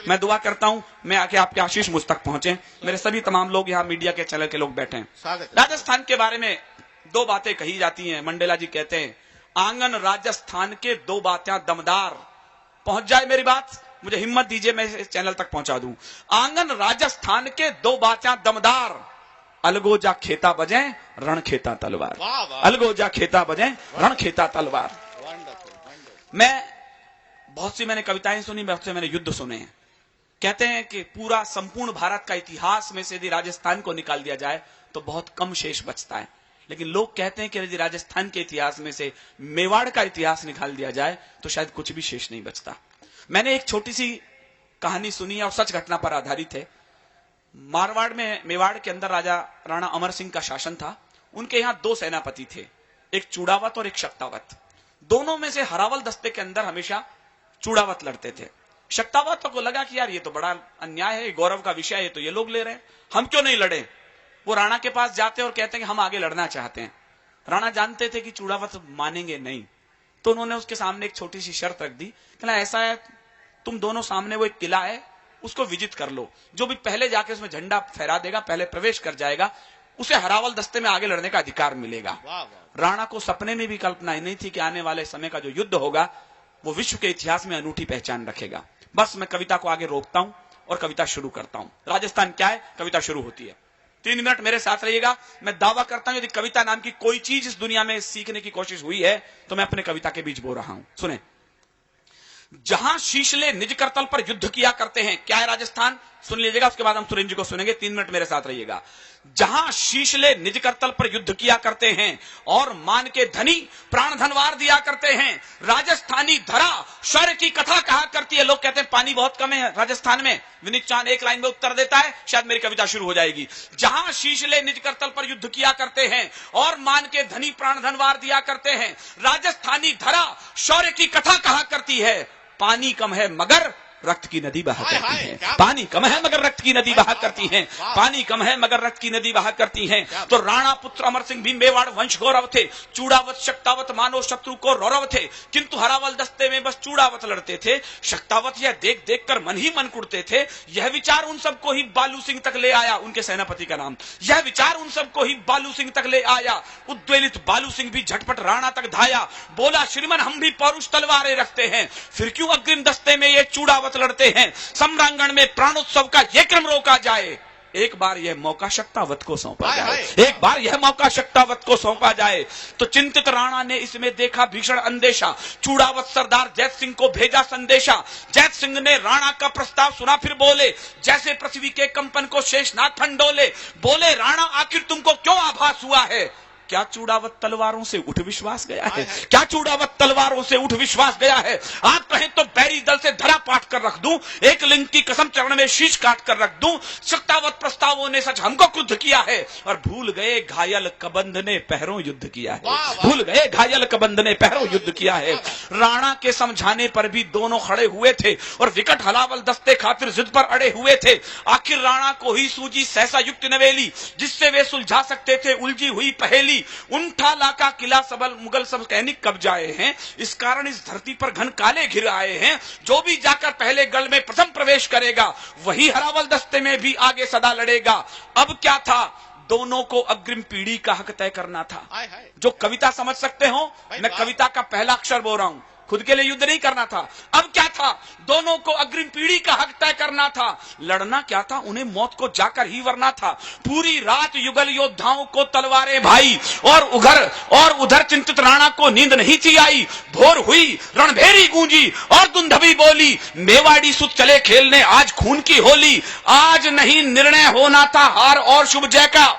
मैं दुआ करता हूं मैं आके आपके आशीष मुझ तक पहुंचे। मेरे सभी तमाम लोग यहाँ मीडिया के चैनल के लोग बैठे हैं। राजस्थान के बारे में दो बातें कही जाती हैं। मंडेला जी कहते हैं आंगन राजस्थान के दो बातें दमदार। पहुंच जाए मेरी बात, मुझे हिम्मत दीजिए मैं इस चैनल तक पहुंचा दूं। आंगन राजस्थान के दो बातें दमदार, अलगोजा खेता बजे रण खेता तलवार। अलगोजा खेता बजे रण खेता तलवार। मैं बहुत सी मैंने कविताएं सुनी, बहुत से मैंने युद्ध सुने हैं। कहते हैं कि पूरा संपूर्ण भारत का इतिहास में से यदि राजस्थान को निकाल दिया जाए तो बहुत कम शेष बचता है, लेकिन लोग कहते हैं कि यदि राजस्थान के इतिहास में से मेवाड़ का इतिहास निकाल दिया जाए तो शायद कुछ भी शेष नहीं बचता। मैंने एक छोटी सी कहानी सुनी है और सच घटना पर आधारित है। मारवाड़ में, मेवाड़ के अंदर राजा राणा अमर सिंह का शासन था। उनके यहां दो सेनापति थे, एक चूड़ावत और एक शक्तावत। दोनों में से हरावल दस्ते के अंदर हमेशा चूड़ावत लड़ते थे। शक्तावत को लगा कि यार ये तो बड़ा अन्याय है, गौरव का विषय है, तो ये लोग ले रहे हैं, हम क्यों नहीं लड़े। वो राणा के पास जाते और कहते हैं कि हम आगे लड़ना चाहते हैं। राणा जानते थे कि चूड़ावत मानेंगे नहीं, तो उन्होंने उसके सामने एक छोटी सी शर्त रख दी कि ना ऐसा है, तुम दोनों सामने वो एक किला है उसको विजित कर लो, जो भी पहले जाके उसमें झंडा फहरा देगा, पहले प्रवेश कर जाएगा, उसे हरावल दस्ते में आगे लड़ने का अधिकार मिलेगा। राणा को सपने में भी कल्पना ही नहीं थी कि आने वाले समय का जो युद्ध होगा वो विश्व के इतिहास में अनूठी पहचान रखेगा। बस मैं कविता को आगे रोकता हूं और कविता शुरू करता हूं। राजस्थान क्या है, कविता शुरू होती है। 3 मिनट मेरे साथ रहिएगा। मैं दावा करता हूं यदि कविता नाम की कोई चीज इस दुनिया में सीखने की कोशिश हुई है तो मैं अपने कविता के बीच बोल रहा हूं। सुने, जहां शीशले निज करतल पर युद्ध किया करते हैं, क्या है राजस्थान, सुन लीजिएगा, उसके बाद हम सुरेंद्र जी को सुनेंगे। 3 मिनट मेरे साथ रहिएगा। जहां शीशले निज करतल पर युद्ध किया करते हैं और मान के धनी प्राण धनवार दिया करते हैं, राजस्थानी धरा शौर्य की कथा कहा करती है। लोग कहते हैं पानी बहुत कम है राजस्थान में। विनीत चांद एक लाइन में उत्तर देता है, शायद मेरी कविता शुरू हो जाएगी। जहां शीशले निज करतल पर युद्ध किया करते हैं और मान के धनी प्राण धनवार दिया करते हैं, राजस्थानी धरा शौर्य की कथा कहा करती है। पानी कम है मगर रक्त की नदी बहा करती है। पानी कम है मगर रक्त की नदी बहा करती है। पानी कम है मगर रक्त की नदी बहा करती है। तो राणा पुत्र अमर सिंह भी मेवाड़ वंश गौरव थे। चूड़ावत शक्तावत मानो शत्रु को रौरव थे, किंतु हरावल दस्ते में बस चूड़ावत लड़ते थे। शक्तावत यह देख देख कर मन ही मन कुड़ते थे। यह विचार उन सबको ही बालू सिंह तक ले आया, उनके सेनापति का नाम। यह विचार उन सबको ही बालू सिंह तक ले आया। उद्वेलित बालू सिंह भी झटपट राणा तक धाया। बोला श्रीमन हम भी पौरुष तलवारें रखते हैं, फिर क्यों अग्रिम दस्ते में ये चूड़ावत लड़ते हैं। सम्रांगण में प्राणोत्सव का ये क्रम रोका जाए। एक बार यह मौका शक्तावत को सौंपा जाए। एक बार यह मौका शक्तावत को सौंपा जाए। तो चिंतित राणा ने इसमें देखा भीषण अंदेशा। चूड़ावत सरदार जैत सिंह को भेजा संदेशा। जैत सिंह ने राणा का प्रस्ताव सुना, फिर बोले जैसे पृथ्वी के कंपन को शेषनाग ठंडोले। बोले राणा आखिर तुमको क्यों आभास हुआ है। क्या चूड़ावत तलवारों से उठ विश्वास गया है। क्या चूड़ावत तलवारों से उठ विश्वास गया है। आप कहें तो बैरी दल से धरा पाट कर रख दूं, एक लिंग की कसम चरण में शीश काट कर रख दूं। शक्तावत प्रस्तावों ने सच हमको क्रुद्ध किया है और भूल गए घायल कबंध ने पहरों युद्ध किया है। भूल गए घायल कबंध ने पहरों युद्ध किया है। राणा के समझाने पर भी दोनों खड़े हुए थे और विकट हलावल दस्ते खातिर जिद पर अड़े हुए थे। आखिर राणा को ही सूझी सहसा युक्ति नवेली, जिससे वे सुलझा सकते थे उलझी हुई पहेली। उनठाला का किला सबल मुगल सब सैनिक कब्जाए हैं, इस कारण इस धरती पर घन काले घिर आए हैं। जो भी जाकर पहले गढ़ में प्रथम प्रवेश करेगा वही हरावल दस्ते में भी आगे सदा लड़ेगा। अब क्या था, दोनों को अग्रिम पीढ़ी का हक तय करना था। जो कविता समझ सकते हो, मैं कविता का पहला अक्षर बोल रहा हूं, खुद के लिए युद्ध नहीं करना था। अब क्या था, दोनों को अग्रिम पीढ़ी का हक तय करना था। लड़ना क्या था, उन्हें मौत को जाकर ही वरना था। पूरी रात युगल योद्धाओं को तलवारें भाई और उधर चिंतित राणा को नींद नहीं थी आई। भोर हुई रणभेरी गूंजी और दुंधवी बोली, मेवाड़ी सुत चले खेलने आज खून की होली। आज नहीं निर्णय होना था हार और शुभ जय का।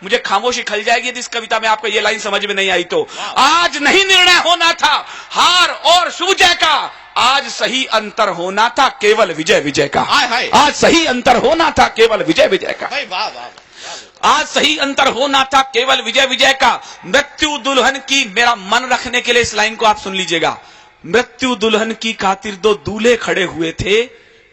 मुझे खामोशी खल जाएगी यदि इस कविता में आपको ये लाइन समझ में नहीं आई तो। आज नहीं निर्णय होना था हार और शुभ जय का, आज सही अंतर होना था केवल विजय विजय का। आज सही अंतर होना था केवल विजय विजय का। आज सही अंतर होना था केवल विजय विजय का। मृत्यु दुल्हन की, मेरा मन रखने के लिए इस लाइन को आप सुन लीजिएगा। मृत्यु दुल्हन की खातिर दो दूल्हे खड़े हुए थे,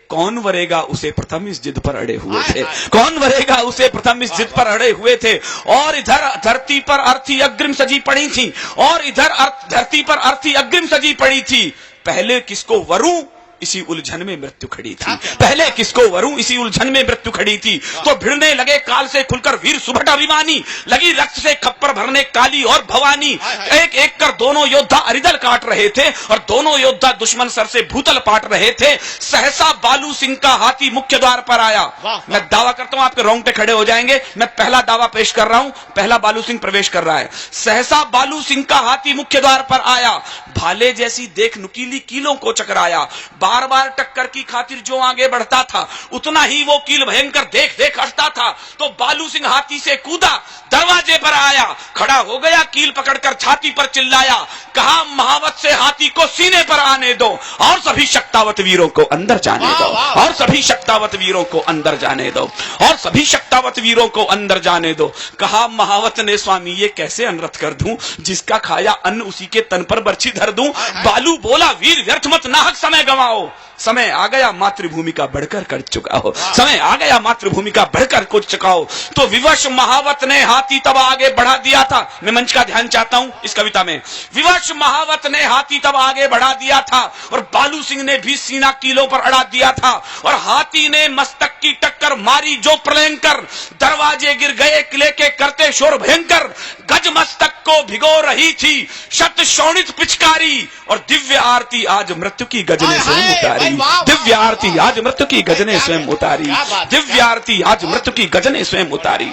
कौन वरेगा उसे प्रथम इस जिद पर अड़े हुए थे। कौन वरेगा उसे प्रथम इस जिद पर अड़े हुए थे। और इधर धरती पर अर्थी अग्रिम सजी पड़ी थी, और इधर धरती पर अर्थी अग्रिम सजी पड़ी थी। पहले किसको वरूं इसी उलझन में मृत्यु खड़ी थी। पहले किसको वरूं, इसी उलझन में मृत्यु खड़ी थी। तो भिड़ने लगे काल से खुलकर वीर सुभट अभिमानी, लगी रक्त से खप्पर भरने काली और भवानी। एक एक कर दोनों योद्धा अरिदल काट रहे थे और दोनों योद्धा दुश्मन सर से भूतल पाट रहे थे। सहसा बालू सिंह का हाथी मुख्य द्वार पर आया। मैं दावा करता हूं, आपके रोंगटे खड़े हो जाएंगे। मैं पहला दावा पेश कर रहा हूं, पहला बालू सिंह प्रवेश कर रहा है। सहसा बालू सिंह का हाथी मुख्य द्वार पर आया, भाले जैसी देख नुकीली कीलों को चकराया। बार बार टक्कर की खातिर जो आगे बढ़ता था, उतना ही वो कील भयंकर देख देख हटता था। तो बालू सिंह हाथी से कूदा, दरवाजे पर आया, खड़ा हो गया, कील पकड़कर छाती पर चिल्लाया, कहा महावत से हाथी को सीने पर आने दो और सभी शक्तावत वीरों को अंदर जाने दो, और सभी शक्तावत वीरों को अंदर जाने दो, और सभी शक्तावत वीरों को अंदर जाने दो। कहा महावत ने, स्वामी ये कैसे अनर्थ कर दूं, जिसका खाया अन्न उसी के तन पर बर्छी धर दूं। बालू बोला, वीर व्यर्थ मत नाहक समय गंवाओ, समय आ गया मातृभूमि का बढ़कर कर चुका हो, समय आ गया मातृभूमि का बढ़कर कुछ चुकाओ। तो विवश महावत ने हाथी तब आगे बढ़ा दिया था। मैं मंच का ध्यान चाहता हूं इस कविता में। विवश महावत ने हाथी तब आगे बढ़ा दिया था और बालू सिंह ने भी सीना कीलों पर अड़ा दिया था, और हाथी ने मस्तक की टक्कर मारी जो प्रलयंकर, दरवाजे गिर गए किले के करते शोर भयंकर। गज मस्तक को भिगो रही थी शत शोणित पिचकारी, और दिव्य आरती आज मृत्यु की गजने स्वयं उतारी। दिव्य आरती आज मृत्यु की गजने स्वयं उतारी, दिव्य आरती आज मृत्यु की गजने स्वयं उतारी।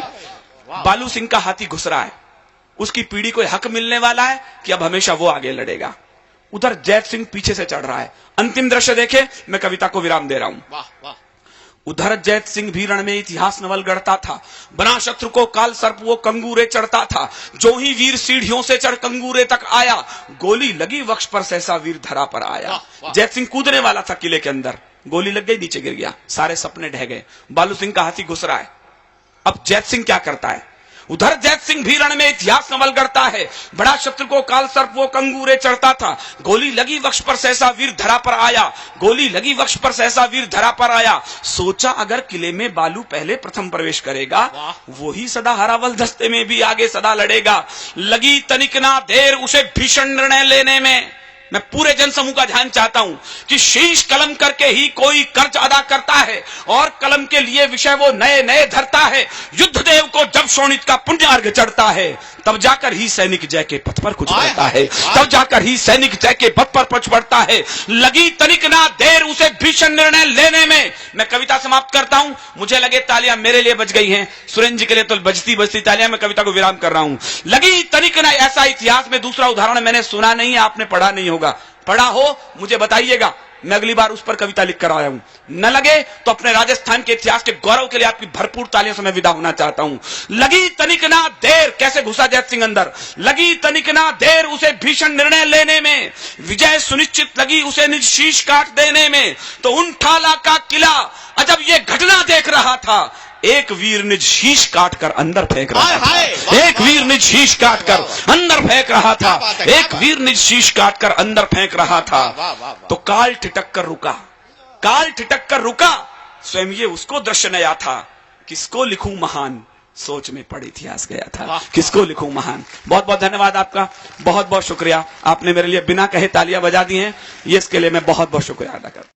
बालू सिंह का हाथी घुस रहा है, उसकी पीढ़ी को हक मिलने वाला है कि अब हमेशा वो आगे लड़ेगा। उधर जैत सिंह पीछे से चढ़ रहा है। अंतिम दृश्य देखे, मैं कविता को विराम दे रहा हूं। उधर जैत सिंह भी रण में इतिहास नवल गढ़ता था, बना शत्रु को काल सर्प वो कंगूरे चढ़ता था। जो ही वीर सीढ़ियों से चढ़ कंगूरे तक आया, गोली लगी वक्ष पर सहसा वीर धरा पर आया। जैत सिंह कूदने वाला था किले के अंदर, गोली लग गई, नीचे गिर गया, सारे सपने ढह गए। बालू सिंह का हाथी घुस रहा है। अब जैत सिंह क्या करता है? उधर जैत सिंह भी रण में इतिहास नवल गढ़ता है, बड़ा शत्रु को काल सर्प वो कंगूरे चढ़ता था। गोली लगी वक्ष पर सहसा वीर धरा पर आया, गोली लगी वक्ष पर सहसा वीर धरा पर आया। सोचा अगर किले में बालू पहले प्रथम प्रवेश करेगा, वही सदा हरावल दस्ते में भी आगे सदा लड़ेगा। लगी तनिक ना देर उसे भीषण निर्णय लेने में। मैं पूरे जनसमूह का ध्यान चाहता हूं कि शीश कलम करके ही कोई कर्ज अदा करता है, और कलम के लिए विषय वो नए नए धरता है। युद्ध देव को जब शोणित का पुण्य अर्घ चढ़ता है, तब जाकर ही सैनिक जय के पथ पर कुछ बढ़ता है, तब जाकर ही सैनिक जय के पथ पर कुछ बढ़ता है। लगी तनिक ना देर उसे भीषण निर्णय लेने में। मैं कविता समाप्त करता हूं। मुझे लगे तालियां मेरे लिए बज गई हैं, सुरेंद्र जी के लिए तो बजती बजती तालियां। मैं कविता को विराम कर रहा हूं। लगी तनिक ना, ऐसा इतिहास में दूसरा उदाहरण मैंने सुना नहीं है, आपने पढ़ा नहीं होगा। पढ़ा हो मुझे बताइएगा, मैं अगली बार उस पर कविता लिख कर आया हूं। न लगे तो अपने राजस्थान के इतिहास के गौरव के लिए आपकी भरपूर तालियों से मैं विदा होना चाहता हूं। लगी तनिक ना देर, कैसे घुसा जैत सिंह अंदर? लगी तनिक ना देर उसे भीषण निर्णय लेने में, विजय सुनिश्चित लगी उसे निज शीश काट देने में। तो उन ठाला का किला अजब ये घटना देख रहा था, एक वीर निज शीश काटकर अंदर फेंक रहा था, एक वीर निज शीश काटकर अंदर फेंक रहा था, एक वीर निज शीश काटकर अंदर फेंक रहा था। तो काल ठिठक कर रुका, काल ठिठक कर रुका। स्वयं ये उसको दृश्य नया था, किसको लिखूं महान, सोच में पड़ इतिहास गया था, किसको लिखूं महान। बहुत बहुत धन्यवाद आपका, बहुत बहुत शुक्रिया। आपने मेरे लिए बिना कहे तालियां बजा दी हैं, ये इसके लिए मैं बहुत बहुत शुक्रिया अदा करता हूं।